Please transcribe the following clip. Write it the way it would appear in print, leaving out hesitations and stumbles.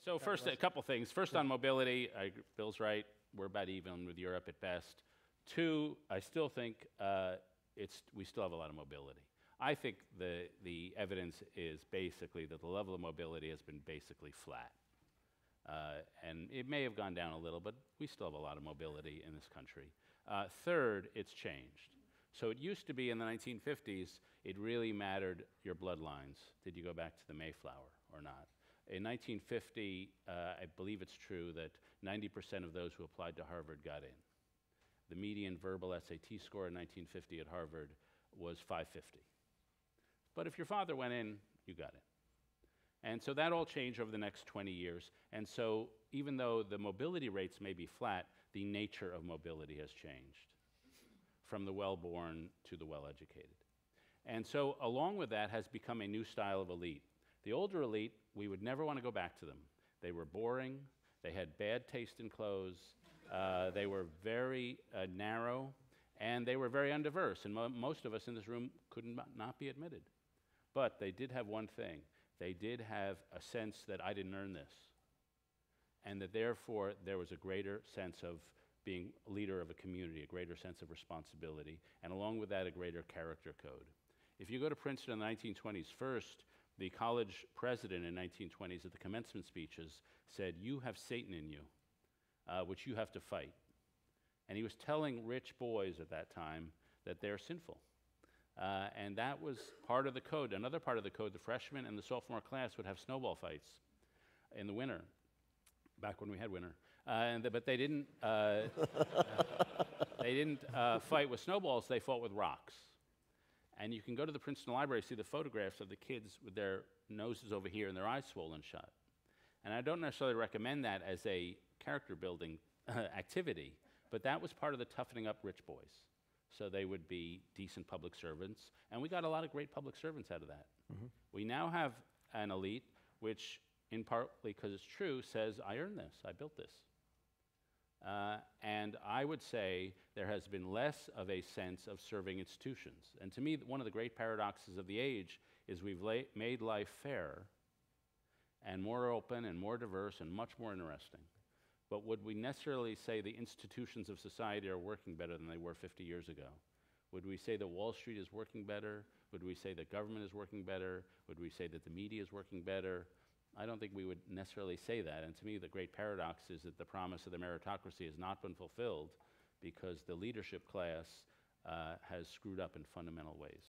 So first, a couple things. First, on mobility, Bill's right. We're about even with Europe at best. Two, I still think we still have a lot of mobility. I think the evidence is basically that the level of mobility has been basically flat. And it may have gone down a little, but we still have a lot of mobility in this country. Third, it's changed. So it used to be in the 1950s, it really mattered your bloodlines. Did you go back to the Mayflower or not? In 1950, I believe it's true that 90% of those who applied to Harvard got in. The median verbal SAT score in 1950 at Harvard was 550. But if your father went in, you got in. And so that all changed over the next 20 years. And so even though the mobility rates may be flat, the nature of mobility has changed from the well-born to the well-educated. And so along with that has become a new style of elite. The older elite, we would never want to go back to them. They were boring. They had bad taste in clothes. They were very narrow, and they were very undiverse. And most of us in this room could not be admitted. But they did have one thing. They did have a sense that I didn't earn this, and that therefore there was a greater sense of being a leader of a community, a greater sense of responsibility, and along with that, a greater character code. If you go to Princeton in the 1920s, first, the college president in 1920s at the commencement speeches said, "You have Satan in you, which you have to fight." And he was telling rich boys at that time that they're sinful. And that was part of the code. Another part of the code, the freshman and the sophomore class would have snowball fights in the winter, back when we had winter. But they didn't, fight with snowballs, they fought with rocks. And you can go to the Princeton Library, see the photographs of the kids with their noses over here and their eyes swollen shut. And I don't necessarily recommend that as a character building activity, but that was part of the toughening up rich boys. So they would be decent public servants, and we got a lot of great public servants out of that. Mm-hmm. We now have an elite which, in part because it's true, says, I earned this, I built this. And I would say there has been less of a sense of serving institutions. And to me, one of the great paradoxes of the age is we've made life fairer and more open and more diverse and much more interesting. But would we necessarily say the institutions of society are working better than they were 50 years ago? Would we say that Wall Street is working better? Would we say that government is working better? Would we say that the media is working better? I don't think we would necessarily say that. And to me, the great paradox is that the promise of the meritocracy has not been fulfilled because the leadership class has screwed up in fundamental ways.